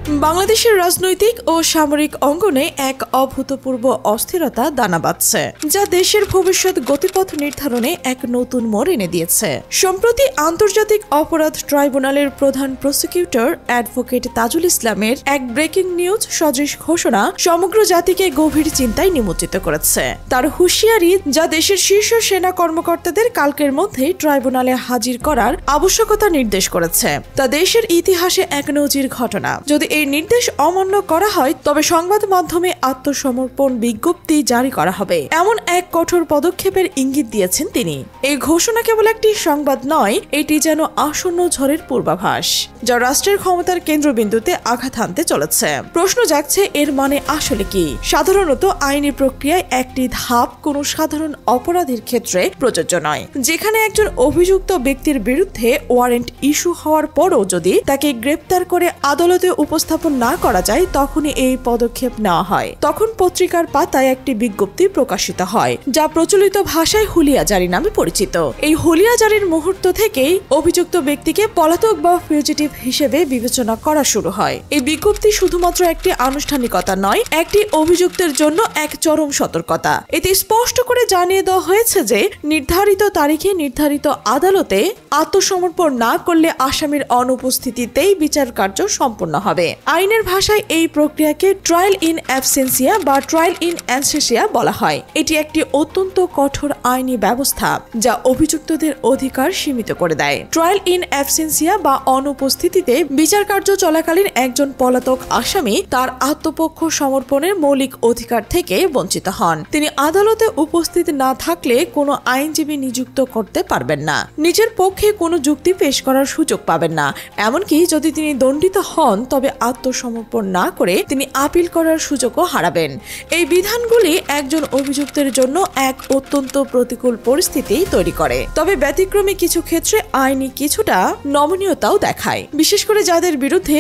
বাংলাদেশের রাজনৈতিক ও সামরিক অঙ্গনে এক অভূতপূর্ব অস্থিরতা দানা বাঁধছে, যা দেশের ভবিষ্যৎ গতিপথ নির্ধারণে এক নতুন মোড় এনে দিয়েছে। সম্প্রতি আন্তর্জাতিক অপরাধ ট্রাইব্যুনালের প্রধান প্রসিকিউটর অ্যাডভোকেট তাজুল ইসলামের এক ব্রেকিং নিউজ সদৃশ ঘোষণা সমগ্র জাতিকে গভীর চিন্তায় নিমজ্জিত করেছে। তার হুঁশিয়ারি, যা দেশের শীর্ষ সেনা কর্মকর্তাদের কালকের মধ্যেই ট্রাইব্যুনালে হাজির করার আবশ্যকতা নির্দেশ করেছে, তা দেশের ইতিহাসে এক নজির ঘটনা। যদি এই নির্দেশ অমান্য করা হয়, তবে সংবাদ মাধ্যমে আত্মসমর্পণ বিজ্ঞপ্তি জারি করা হবে, এমন এক কঠোর পদক্ষেপের ইঙ্গিত দিয়েছেন তিনি। এই ঘোষণা কেবল একটি সংবাদ নয়, এটি যেন আসন্ন ঝড়ের পূর্বাভাস, যা রাষ্ট্রের ক্ষমতার কেন্দ্রবিন্দুতে আঘাত হানতে চলেছে। প্রশ্ন জাগছে, এর মানে আসলে কি? সাধারণত আইনি প্রক্রিয়ায় একটি ধাপ কোনো সাধারণ অপরাধের ক্ষেত্রে প্রযোজ্য নয়। যেখানে একজন অভিযুক্ত ব্যক্তির বিরুদ্ধে ওয়ারেন্ট ইস্যু হওয়ার পরও যদি তাকে গ্রেপ্তার করে আদালতে উপস্থাপন না করা যায়, তখনই এই পদক্ষেপ নেওয়া হয়। তখন পত্রিকার পাতায় একটি বিজ্ঞপ্তি প্রকাশিত হয়, যা প্রচলিত ভাষায় হুলিয়া জারি নামে পরিচিত। এই হুলিয়া জারির মুহূর্ত থেকেই অভিযুক্ত ব্যক্তিকে পলাতক বা ফিউজিটিভ হিসেবে বিবেচনা করা শুরু হয়। এই বিজ্ঞপ্তি শুধুমাত্র একটি আনুষ্ঠানিকতা নয়, একটি অভিযুক্তের জন্য এক চরম সতর্কতা। এতে স্পষ্ট করে জানিয়ে দেওয়া হয়েছে যে নির্ধারিত তারিখে নির্ধারিত আদালতে আত্মসমর্পণ না করলে আসামির অনুপস্থিতিতেই বিচার কার্য সম্পন্ন হবে। আইনের ভাষায় এই প্রক্রিয়াকে ট্রায়াল ইন অ্যাবসেন্সিয়া বা ট্রায়াল ইন অ্যানসেসিয়া বলা হয়। এটি একটি অত্যন্ত কঠোর আইনি ব্যবস্থা, যা অভিযুক্তদের অধিকার সীমিত করে দেয়। ট্রায়াল ইন অ্যাবসেন্সিয়া বা অনুপস্থিতিতে বিচার কার্য চলাকালীন একজন পলাতক আসামি তার আত্মপক্ষ সমর্পণের মৌলিক অধিকার থেকে বঞ্চিত হন। তিনি আদালতে উপস্থিত না থাকলে কোনো আইনজীবী নিযুক্ত করতে পারবেন না, নিজের পক্ষে কোনো যুক্তি পেশ করার সুযোগ পাবেন না। এমনকি যদি তিনি দণ্ডিত হন, তবে আত্মসমর্পণ না করে তিনি আপিল করার সুযোগও হারাবেন। এই বিধানগুলি একজন অভিযুক্তের জন্য এক অত্যন্ত প্রতিকূল পরিস্থিতি তৈরি করে। তবে ব্যতিক্রমী কিছু ক্ষেত্রে আইনি কিছুটা নমনীয়তাও দেখায়, বিশেষ করে যাদের বিরুদ্ধে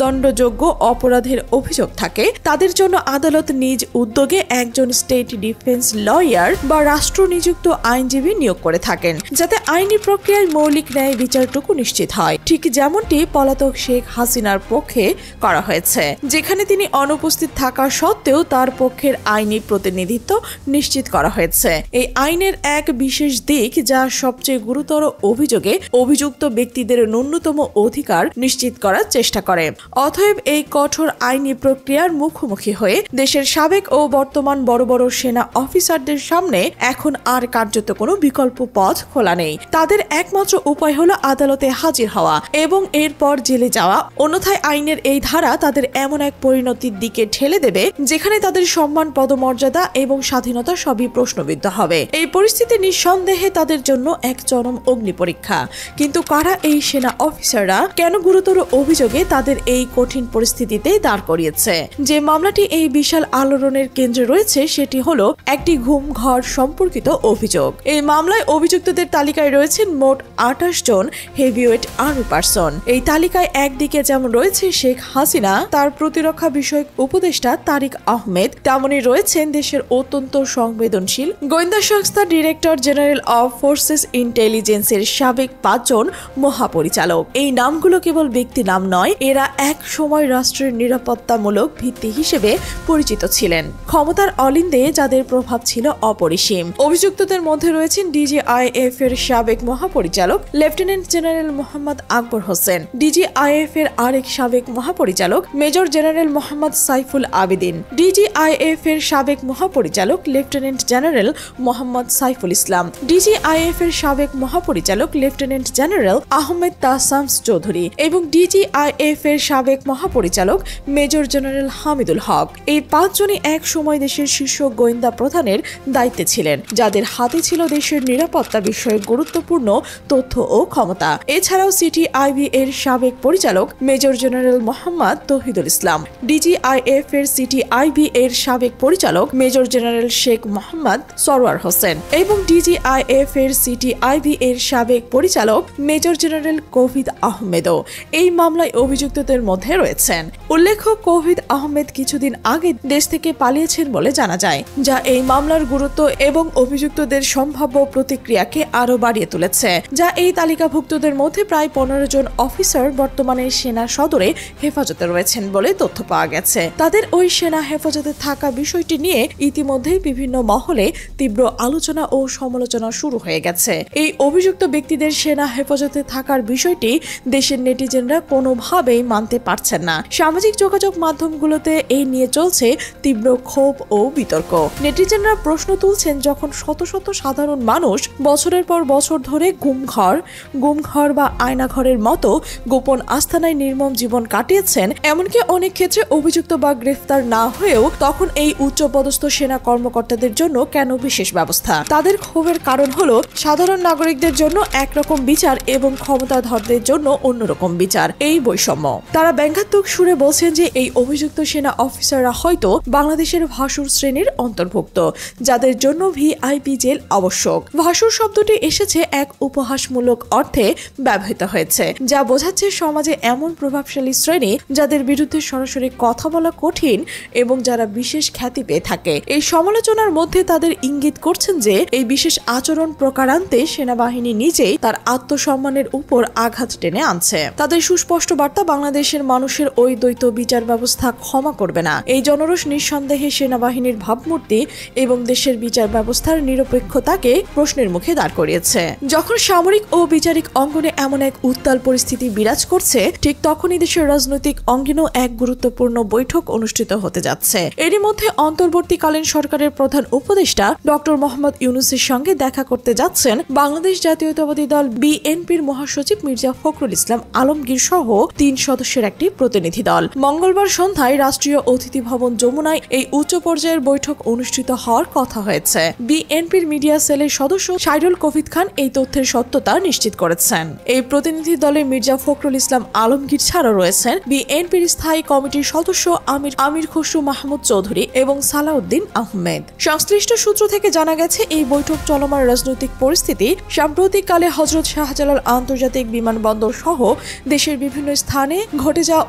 দণ্ডযোগ্য অপরাধের অভিযোগ থাকে। তাদের জন্য আদালত নিজ উদ্যোগে একজন স্টেট ডিফেন্স লয়ার বা রাষ্ট্র নিযুক্ত আইনজীবী নিয়োগ করে থাকেন, যাতে আইনি প্রক্রিয়ায় মৌলিক ন্যায় বিচারটুকু নিশ্চিত হয়, ঠিক যেমনটি পলাতক শেখ হাসিনার পক্ষে করা হয়েছে, যেখানে তিনি অনুপস্থিত থাকা সত্ত্বেও তার পক্ষের আইনি প্রতিনিধিত্ব নিশ্চিত করা হয়েছে। এই আইনের এক বিশেষ দিক, যা সবচেয়ে গুরুতর অভিযোগে অভিযুক্ত ব্যক্তিদের ন্যূনতম অধিকার নিশ্চিত করার চেষ্টা করে। অতএব এই কঠোর আইনি প্রক্রিয়ার মুখোমুখি হয়ে দেশের সাবেক ও বর্তমান বড় বড় সেনা অফিসারদের সামনে এখন আর কার্যত কোনো বিকল্প পথ খোলা নেই। তাদের একমাত্র উপায় হলো আদালতে হাজির হওয়া এবং এরপর জেলে যাওয়া। অন্যথায় আইনের এই ধারা তাদের এমন এক পরিণতির দিকে ঠেলে দেবে, যেখানে তাদের সম্মান, পদমর্যাদা এবং স্বাধীনতা সবই প্রশ্নবিদ্ধ হবে। এই পরিস্থিতি নিঃসন্দেহে তাদের জন্য এক চরম অগ্নি পরীক্ষা। কিন্তু কারা এই সেনা অফিসাররা? কেন গুরুতর অভিযোগে তাদের এই কঠিন পরিস্থিতিতে দাঁড় করিয়েছে? যে মামলাটি এই বিশাল আলোড়নের কেন্দ্রে রয়েছে, সেটি হলো একটি ঘুম ঘর সম্পর্কিত অভিযোগ। এই মামলায় অভিযুক্তদের তালিকায় রয়েছেন মোট 28 জন হেভিওয়েট আর্মি পারসন। এই তালিকায় একদিকে যেমন রয়েছে শেখ হাসিনা, তার প্রতিরক্ষা বিষয়ক উপদেষ্টা তারিক আহমেদ, তেমনই রয়েছেন দেশের অত্যন্ত সংবেদনশীল গোয়েন্দা সংস্থা ডিরেক্টর জেনারেল অফ ফোর্সেস ইন্টেলিজেন্সের সাবেক 5 জন মহাপরিচালক। এই নামগুলো কেবল ব্যক্তি নাম নয়, এরা এক সময় রাষ্ট্রের নিরাপত্তামূলক ভিত্তি হিসেবে পরিচিত ছিলেন, ক্ষমতার অলিন্দে যাদের প্রভাব ছিল অপরিসীম। অভিযুক্তদের মধ্যে রয়েছেন ডিজিআইএফ এর সাবেক মহাপরিচালক lieutenant general Mohammad Akbar Hossain, DGIF এর আরেক সাবেক মহাপরিচালক major general Mohammad Saiful Abedin, DGIF এর সাবেক মহাপরিচালক lieutenant general Mohammad Saiful Islam, DGIF এর সাবেক মহাপরিচালক লেফটেন্যান্ট জেনারেল আহমেদ তাসামস চৌধুরী এবং ডিজিআইএফ এর সাবেক মহাপরিচালক মেজর জেনারেল হামিদুল হক। এই 5 জনই এক সময় দেশের শীর্ষ গোয়েন্দা প্রধানের দায়িত্বে ছিলেন, যাদের হাতে ছিল দেশের নিরাপত্তা বিষয়ে গুরুত্বপূর্ণ তথ্য ও ক্ষমতা। এছাড়াও সিটিআইবি এর সাবেক পরিচালক মেজর জেনারেল মোহাম্মদ তৌহিদুল ইসলাম, ডিজিআইএফ এর সিটিআইবি এর সাবেক পরিচালক মেজর জেনারেল শেখ মোহাম্মদ সরওয়ার হোসেন এবং ডিজিআইএফ এর সিটিআইবি এর সাবেক পরিচালক মেজর জেনারেল কবির আহমেদও এই মামলায় অভিযুক্তদের মধ্যে রয়েছেন। উল্লেখ্য, কৌহিদ আহমেদ কিছুদিন আগে দেশ থেকে পালিয়েছেন বলে জানা যায়, যা এই মামলার গুরুত্ব এবং অভিযুক্তদের সম্ভাব্য প্রতিক্রিয়াকে আরও বাড়িয়ে তুলেছে। যা এই তালিকাভুক্তদের মধ্যে প্রায় 15 জন অফিসার বর্তমানে সেনা সদরে হেফাজতে রয়েছেন বলে তথ্য পাওয়া গেছে। তাদের ওই সেনা হেফাজতে থাকা বিষয়টি নিয়ে ইতিমধ্যেই বিভিন্ন মহলে তীব্র আলোচনা ও সমালোচনা শুরু হয়ে গেছে। এই অভিযুক্ত ব্যক্তিদের সেনা হেফাজতে থাকার বিষয়টি দেশের নেটিজেনরা কোনোভাবেই মানতে পারছেন না। সামাজিক যোগাযোগ মাধ্যমগুলোতে এই নিয়ে চলছে তীব্র ক্ষোভ ও বিতর্ক। নেটিজেনরা প্রশ্ন তুলছেন, যখন শত শত সাধারণ মানুষ বছরের পর বছর ধরে গুমঘর বা আয়নাঘরের মতো গোপন আস্তানায় নির্মম জীবন কাটিয়েছেন, এমনকি অনেক ক্ষেত্রে অভিযুক্ত বা গ্রেফতার না হয়েও, তখন এই উচ্চপদস্থ সেনা কর্মকর্তাদের জন্য কেন বিশেষ ব্যবস্থা? তাদের ক্ষোভের কারণ হলো সাধারণ নাগরিকদের জন্য একরকম বিচার এবং ক্ষমতাধরদের জন্য অন্যরকম বিচার, এই বৈষম্য। তারা ব্যঙ্গাত্মক সুরে বলছেন যে এই অভিযুক্ত সেনা অফিসাররা হয়তো বাংলাদেশের ভাসুর শ্রেণীর অন্তর্ভুক্ত, যাদের জন্য ভিআইপি জেল আবশ্যক। ভাসুর শব্দটি এসেছে এক উপহাসমূলক অর্থে ব্যবহৃত হয়েছে, যা বোঝাচ্ছে সমাজে এমন প্রভাবশালী শ্রেণী যাদের বিরুদ্ধে সরাসরি কথা বলা কঠিন এবং যারা বিশেষ খ্যাতি পেয়ে থাকে। এই সমালোচনার মধ্যে তাদের ইঙ্গিত করছেন যে এই বিশেষ আচরণ প্রকারান্তে সেনাবাহিনী নিজেই তার আত্মসম্মানের উপর আঘাত টেনে আনছে। তাদের সুস্পষ্ট বার্তা, বাংলাদেশের মানুষের ওই দ্বৈত বিচার ব্যবস্থা ক্ষমা করবে না। এই জনরোষ নিঃসন্দেহে সেনাবাহিনীর ভাবমূর্তি এবং দেশের বিচার ব্যবস্থার নিরপেক্ষতাকে প্রশ্নের মুখে দাঁড় করিয়েছে। যখন সামরিক ও বিচারিক অঙ্গনে এমন এক উত্তাল পরিস্থিতি বিরাজ করছে, ঠিক তখনই দেশের রাজনৈতিক অঙ্গনেও এক গুরুত্বপূর্ণ বৈঠক অনুষ্ঠিত হতে যাচ্ছে। এরই মধ্যে অন্তর্বর্তীকালীন সরকারের প্রধান উপদেষ্টা ডক্টর মোহাম্মদ ইউনূসের সঙ্গে দেখা করতে যাচ্ছেন বাংলাদেশ জাতীয়তাবাদী দল বিএনপির মহাসচিব মির্জা ফখরুল ইসলাম আলমগীর সহ 3 সদস্যের একটি প্রতিনিধি দল। মঙ্গলবার সন্ধ্যায় রাষ্ট্রীয় অতিথি ভবন যমুনায় এই উচ্চ পর্যায়ের বৈঠক অনুষ্ঠিত হওয়ার কথা হয়েছে। বিএনপির মিডিয়া সেলের সদস্য সাইরুল কবির খান এই তথ্যের সত্যতা নিশ্চিত করেছেন। এই প্রতিনিধি দলে মির্জা ফখরুল ইসলাম আলমগীর ছাড়াও রয়েছেন বিএনপির স্থায়ী কমিটির সদস্য আমির খসরু মাহমুদ চৌধুরী এবং সালাউদ্দিন আহমেদ। সংশ্লিষ্ট সূত্র থেকে জানা গেছে, এই বৈঠক চলমান রাজনৈতিক পরিস্থিতি, সাম্প্রতিককালে হযরত শাহজালাল আন্তর্জাতিক বিমানবন্দর সহ দেশের বিভিন্ন স্থানে ঘটে যাওয়া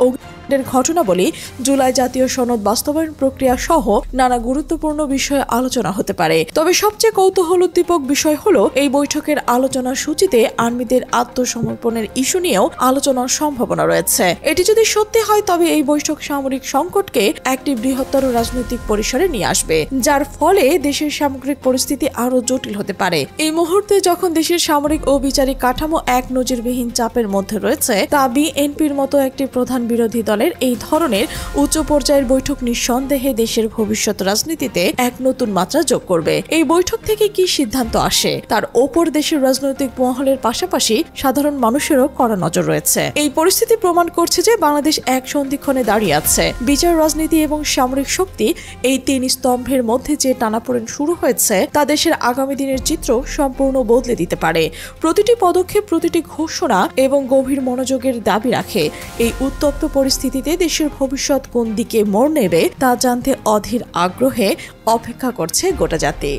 ঘটনাবলী, জুলাই জাতীয় সনদ বাস্তবায়ন প্রক্রিয়া সহ নানা গুরুত্বপূর্ণ বিষয়ে আলোচনা হতে পারে। তবে সবচেয়ে কৌতূহলোদ্দীপক বিষয় হলো, এই বৈঠকের আলোচনার সূচিতে আর্মিদের আত্মসমর্পণের ইস্যু নিয়েও আলোচনার সম্ভাবনা রয়েছে। এটি যদি সত্যি হয়, তবে এই বৈঠক সামরিক সংকটকে একটি বৃহত্তর রাজনৈতিক পরিসরে নিয়ে আসবে, যার ফলে দেশের সামগ্রিক পরিস্থিতি আরো জটিল হতে পারে। এই মুহূর্তে যখন দেশের সামরিক ও বিচারিক কাঠামো এক নজিরবিহীন চাপের মধ্যে রয়েছে, তা বিএনপির মতো একটি প্রধান বিরোধী দল এই ধরনের উচ্চ পর্যায়ের বৈঠক নিঃসন্দেহে দেশের ভবিষ্যৎ রাজনীতিতে এক নতুন মাত্রা যোগ করবে। এই বৈঠক থেকে কি সিদ্ধান্ত আসে, তার ওপর দেশের রাজনৈতিক মহলের পাশাপাশি সাধারণ মানুষেরও কড়া নজর রয়েছে। এই পরিস্থিতি প্রমাণ করছে যে বাংলাদেশ এক সন্ধিক্ষণে দাঁড়িয়ে আছে। বিচার, রাজনীতি এবং সামরিক শক্তি, এই 3 স্তম্ভের মধ্যে যে টানাপোড়েন শুরু হয়েছে, তা দেশের আগামী দিনের চিত্র সম্পূর্ণ বদলে দিতে পারে। প্রতিটি পদক্ষেপ, প্রতিটি ঘোষণা এবং গভীর মনোযোগের দাবি রাখে। এই উত্তপ্ত পরিস্থিতিতে দেশের ভবিষ্যৎ কোন দিকে মোড় নেবে তা জানতে অধীর আগ্রহে অপেক্ষা করছে গোটা জাতি।